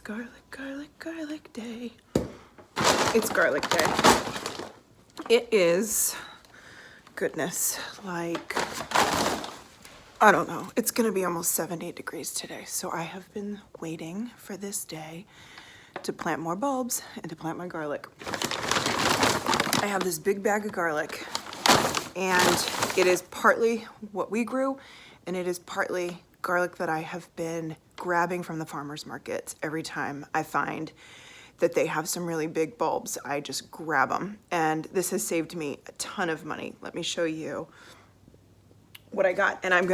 garlic, garlic, garlic day. It's garlic day. It is, goodness, like, I don't know. It's gonna be almost 70 degrees today. So I have been waiting for this day to plant more bulbs and to plant my garlic. I have this big bag of garlic, and it is partly what we grew, and it is partly garlic that I have been grabbing from the farmers markets. Every time I find that they have some really big bulbs, I just grab them. And this has saved me a ton of money. Let me show you what I got. And I'm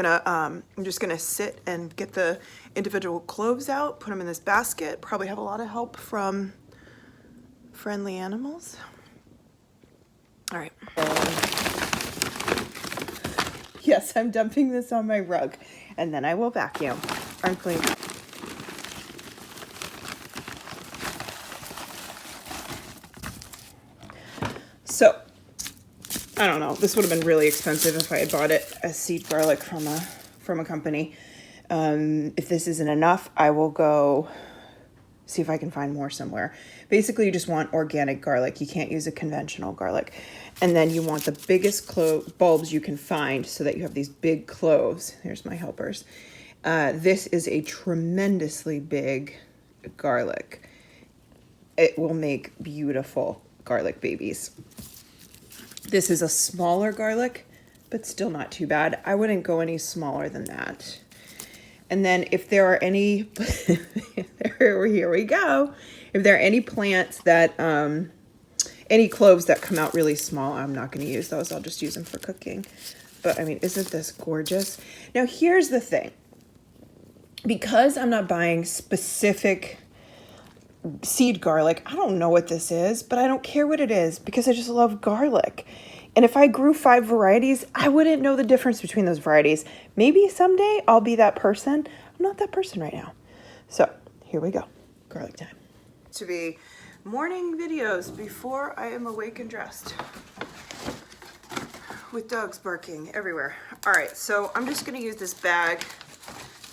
just gonna sit and get the individual cloves out, put them in this basket. Probably have a lot of help from friendly animals. All right. Yes, I'm dumping this on my rug, and then I will vacuum and clean. So, I don't know. This would have been really expensive if I had bought it as seed garlic from a company. If this isn't enough, I will go see if I can find more somewhere. Basically, you just want organic garlic. You can't use a conventional garlic. And then you want the biggest bulbs you can find so that you have these big cloves. Here's my helpers. This is a tremendously big garlic. It will make beautiful garlic babies. This is a smaller garlic, but still not too bad. I wouldn't go any smaller than that. And then if there are any, here we go. If there are any plants that, any cloves that come out really small, I'm not going to use those. I'll just use them for cooking. But I mean, isn't this gorgeous? Now, here's the thing. Because I'm not buying specific seed garlic, I don't know what this is, but I don't care what it is because I just love garlic. And if I grew 5 varieties, I wouldn't know the difference between those varieties. Maybe someday I'll be that person. I'm not that person right now. So here we go. Garlic time. To be morning videos before I am awake and dressed, with dogs barking everywhere. All right, so I'm just gonna use this bag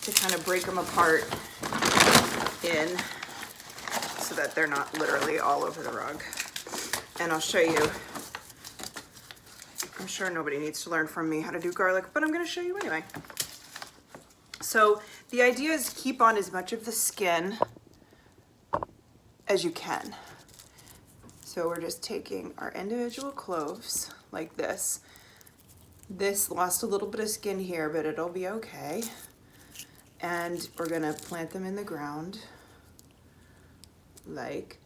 to kind of break them apart in so that they're not literally all over the rug. And I'll show you. I'm sure nobody needs to learn from me how to do garlic, but I'm gonna show you anyway. So the idea is keep on as much of the skin as you can. So we're just taking our individual cloves like this. This lost a little bit of skin here, but it'll be okay. And we're gonna plant them in the ground like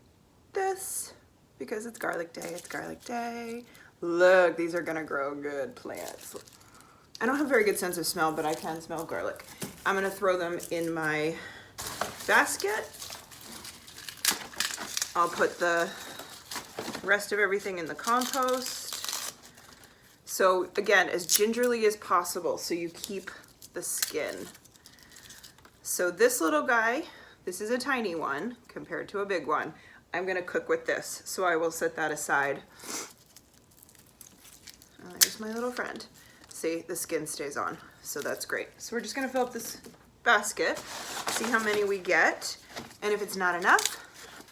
this, because it's garlic day, it's garlic day. Look, these are gonna grow good plants. I don't have a very good sense of smell, but I can smell garlic. I'm gonna throw them in my basket. I'll put the rest of everything in the compost. So again, as gingerly as possible so you keep the skin. So this little guy, this is a tiny one compared to a big one. I'm gonna cook with this, so I will set that aside. Oh, there's my little friend. See, the skin stays on, so that's great. So we're just gonna fill up this basket, see how many we get, and if it's not enough,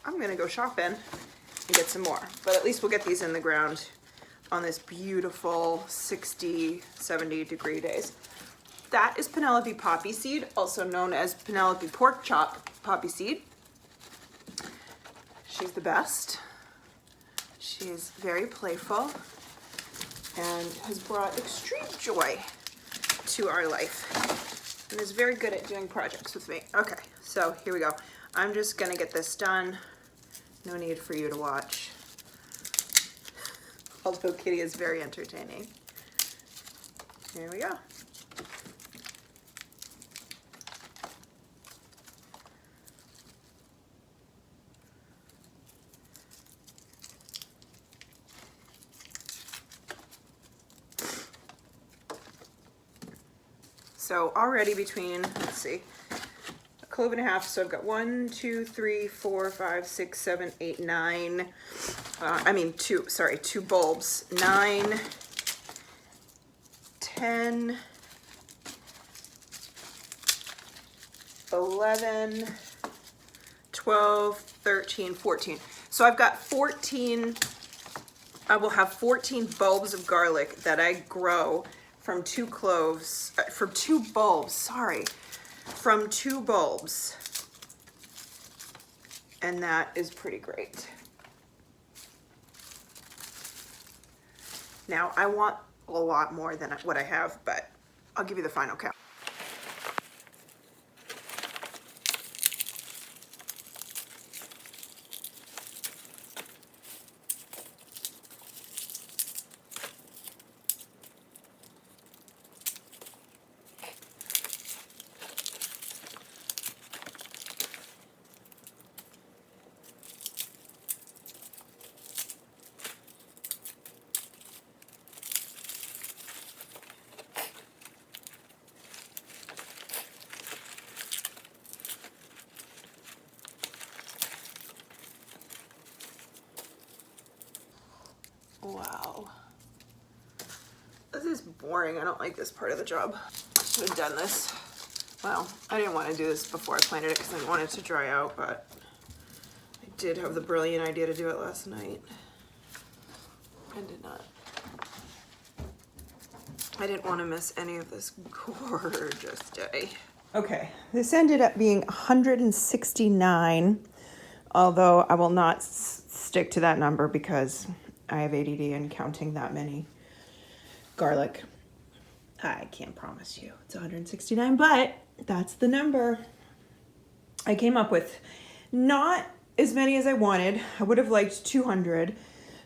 I'm gonna go shopping and get some more. But at least we'll get these in the ground on this beautiful 60, 70 degree days. That is Penelope poppy seed, also known as Penelope pork chop poppy seed. She's the best. She's very playful and has brought extreme joy to our life and is very good at doing projects with me. Okay, so here we go. I'm just gonna get this done. No need for you to watch. Although Kitty is very entertaining. Here we go. So already between, let's see, a clove and a half. So I've got 1, 2, 3, 4, 5, 6, 7, 8, 9. Two bulbs. 9, 10, 11, 12, 13, 14. So I've got 14, I will have 14 bulbs of garlic that I grow from 2 cloves, from 2 bulbs, sorry, from 2 bulbs. And that is pretty great. Now I want a lot more than what I have, but I'll give you the final count. Wow. This is boring. I don't like this part of the job. I should have done this. Well, I didn't want to do this before I planted it because I didn't want it to dry out, but I did have the brilliant idea to do it last night. I did not. I didn't want to miss any of this gorgeous day. Okay, this ended up being 169, although I will not stick to that number because I have ADD and counting that many garlic. I can't promise you it's 169, but that's the number I came up with. Not as many as I wanted. I would have liked 200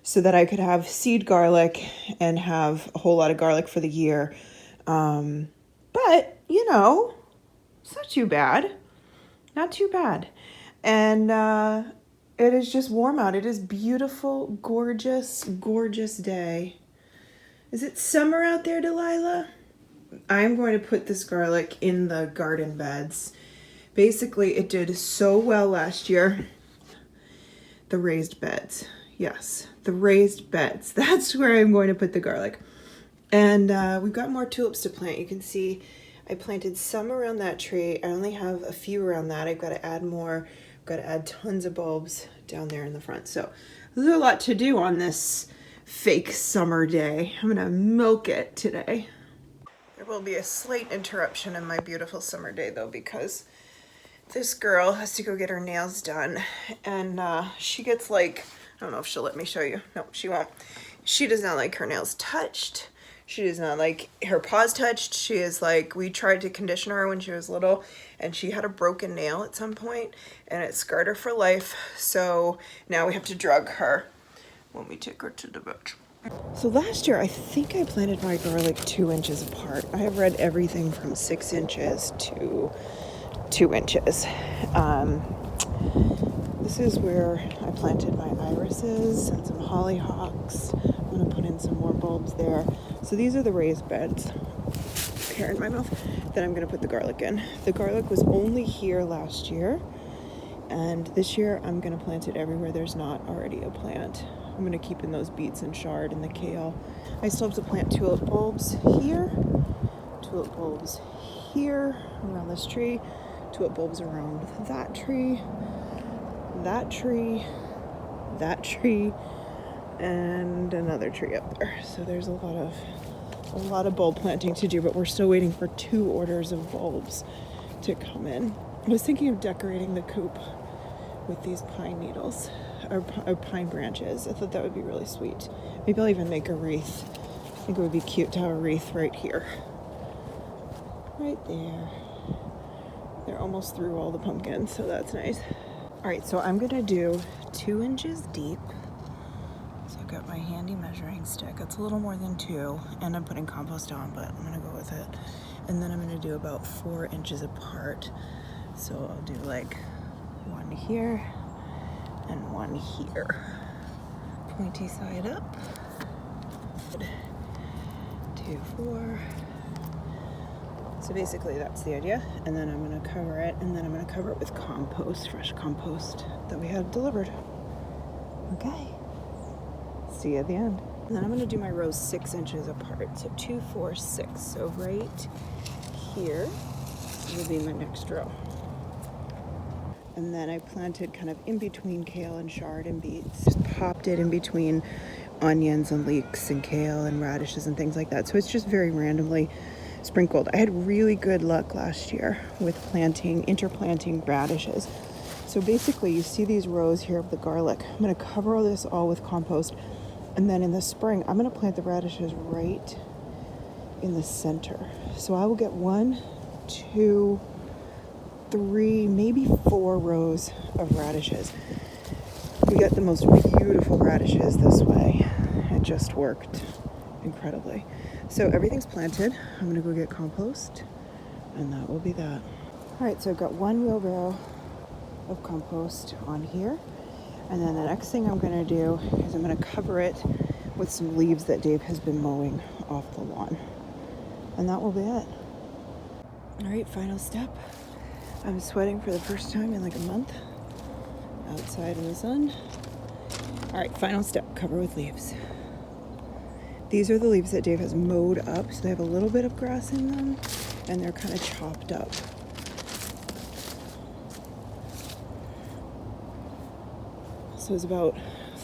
so that I could have seed garlic and have a whole lot of garlic for the year. But, you know, it's not too bad. Not too bad. And it is just warm out. It is beautiful, gorgeous, gorgeous day. Is it summer out there, Delilah? I'm going to put this garlic in the garden beds. Basically, it did so well last year. The raised beds. Yes, the raised beds. That's where I'm going to put the garlic. And we've got more tulips to plant. You can see I planted some around that tree. I only have a few around that. I've got to add more. I've got to add tons of bulbs down there in the front. So there's a lot to do on this fake summer day. I'm gonna milk it today. There will be a slight interruption in my beautiful summer day though, because this girl has to go get her nails done, and she gets like, I don't know if she'll let me show you. No, she won't. She does not like her nails touched. She does not like her paws touched. She is like, we tried to condition her when she was little and she had a broken nail at some point and it scarred her for life. So now we have to drug her when we take her to the vet. So last year, I think I planted my garlic 2 inches apart. I have read everything from 6 inches to 2 inches. This is where I planted my irises and some hollyhocks. I'm gonna put in some more bulbs there. So these are the raised beds. Hair in my mouth. Then I'm gonna put the garlic in. The garlic was only here last year, and this year I'm gonna plant it everywhere there's not already a plant. I'm gonna keep in those beets and chard and the kale. I still have to plant tulip bulbs here, tulip bulbs here around this tree, tulip bulbs around that tree, that tree, that tree, and another tree up there. So there's a lot of bulb planting to do, but we're still waiting for 2 orders of bulbs to come in. I was thinking of decorating the coop with these pine needles or pine branches. I thought that would be really sweet. Maybe I'll even make a wreath. I think it would be cute to have a wreath right here. Right there. They're almost through all the pumpkins, so that's nice. All right, so I'm gonna do 2 inches deep. So I've got my handy measuring stick. It's a little more than 2, and I'm putting compost on, but I'm gonna go with it. And then I'm gonna do about 4 inches apart. So I'll do like 1 here and 1 here. Pointy side up. 2, 4. So basically that's the idea. And then I'm gonna cover it, and then I'm gonna cover it with compost, fresh compost that we had delivered. Okay. See you at the end. And then I'm gonna do my rows 6 inches apart. So 2, 4, 6. So right here will be my next row. And then I planted kind of in between kale and chard and beets. Just popped it in between onions and leeks and kale and radishes and things like that. So it's just very randomly sprinkled. I had really good luck last year with interplanting radishes. So basically you see these rows here of the garlic. I'm going to cover this all with compost. And then in the spring, I'm going to plant the radishes right in the center. So I will get 1, 2, 3, maybe 4 rows of radishes. We got the most beautiful radishes this way. It just worked incredibly. So everything's planted. I'm gonna go get compost, and that will be that. All right, so I've got 1 wheelbarrow of compost on here. And then the next thing I'm gonna do is I'm gonna cover it with some leaves that Dave has been mowing off the lawn. And that will be it. All right, final step. I'm sweating for the first time in like a month outside in the sun. All right, final step, cover with leaves. These are the leaves that Dave has mowed up, so they have a little bit of grass in them, and they're kind of chopped up. So it's about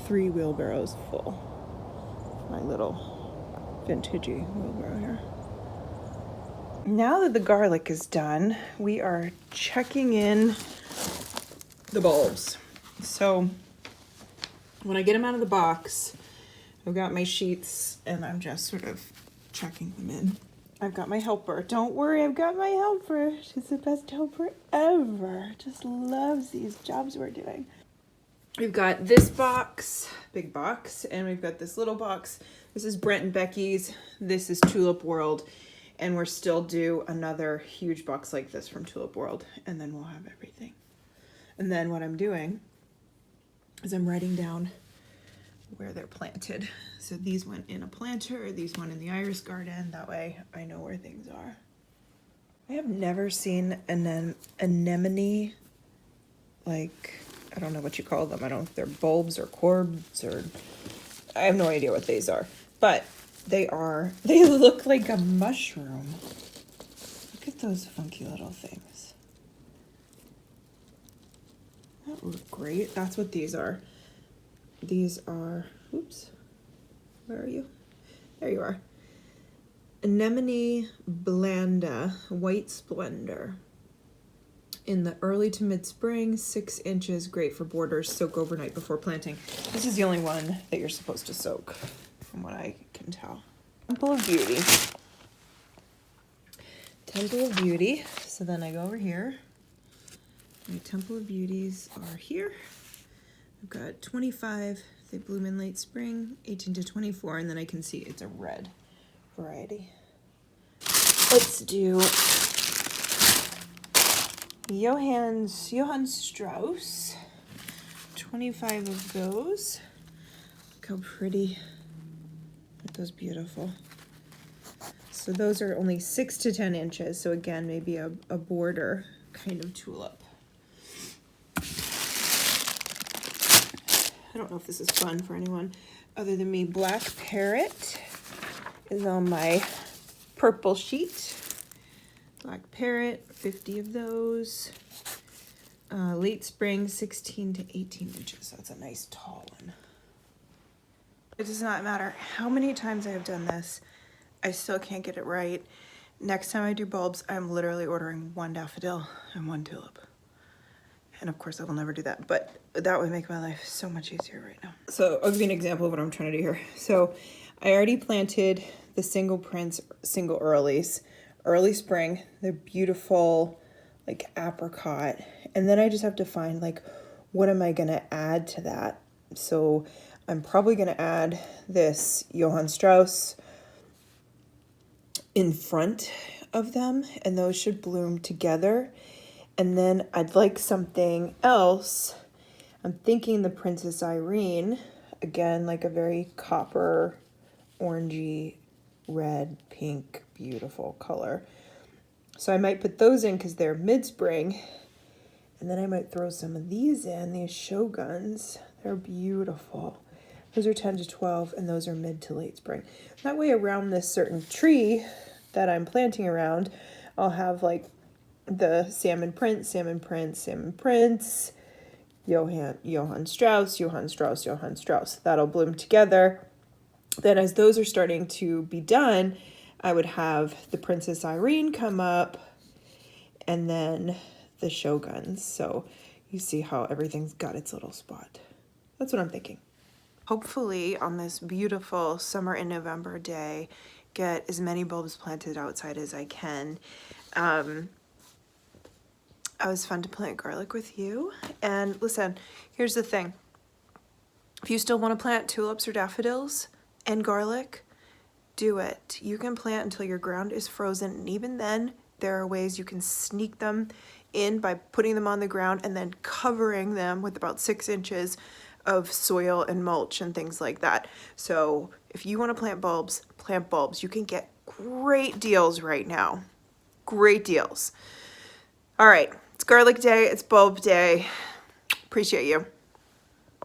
3 wheelbarrows full. My little vintagey wheelbarrow here. Now that the garlic is done, we are checking in the bulbs. So when I get them out of the box, I've got my sheets and I'm just sort of checking them in. I've got my helper. Don't worry, I've got my helper. She's the best helper ever. Just loves these jobs we're doing. We've got this box, big box, and we've got this little box. This is Brent and Becky's. This is Tulip World. And we're still due another huge box like this from Tulip World. And then we'll have everything. And then what I'm doing is I'm writing down where they're planted. So these went in a planter, these went in the iris garden. That way I know where things are. I have never seen an anemone, like, I don't know what you call them. I don't know if they're bulbs or corbs or, I have no idea what these are. But they look like a mushroom. Look at those funky little things. That look great. That's what these are. These are, oops, where are you? There you are. Anemone blanda, white splendor. In the early to mid-spring, 6 inches, great for borders, soak overnight before planting. This is the only one that you're supposed to soak, from what I can tell. Temple of Beauty. Temple of Beauty. So then I go over here. My Temple of Beauties are here. I've got 25, they bloom in late spring, 18 to 24, and then I can see it's a red variety. Let's do Johann Strauss, 25 of those. Look how pretty, aren't those beautiful? So those are only 6 to 10 inches, so again, maybe a border kind of tulip. I don't know if this is fun for anyone other than me. Black Parrot is on my purple sheet. Black Parrot, 50 of those. Late spring, 16 to 18 inches. That's a nice tall one. It does not matter how many times I have done this, I still can't get it right. Next time I do bulbs, I'm literally ordering 1 daffodil and 1 tulip. And of course I will never do that, but that would make my life so much easier right now. So I'll give you an example of what I'm trying to do here. So I already planted the single prints, single earlies, early spring. They're beautiful, like apricot. And then I just have to find like, what am I gonna add to that? So I'm probably gonna add this Johann Strauss in front of them, and those should bloom together. And then I'd like something else. I'm thinking the Princess Irene, again, like a very copper, orangey, red, pink, beautiful color. So I might put those in because they're mid-spring. And then I might throw some of these in, these shoguns. They're beautiful. Those are 10 to 12, and those are mid to late spring. That way around this certain tree that I'm planting around, I'll have like the Salmon Prince, Salmon Prince, Salmon Prince, Johann Strauss, Johann Strauss, Johann Strauss. That'll bloom together. Then as those are starting to be done, I would have the Princess Irene come up and then the Shoguns. So you see how everything's got its little spot. That's what I'm thinking. Hopefully on this beautiful summer in November day, get as many bulbs planted outside as I can. It was fun to plant garlic with you. And listen, here's the thing. If you still want to plant tulips or daffodils and garlic, do it. You can plant until your ground is frozen, and even then, there are ways you can sneak them in by putting them on the ground and then covering them with about 6 inches of soil and mulch and things like that. So if you want to plant bulbs, plant bulbs. You can get great deals right now. Great deals. All right, it's garlic day, it's bulb day. Appreciate you.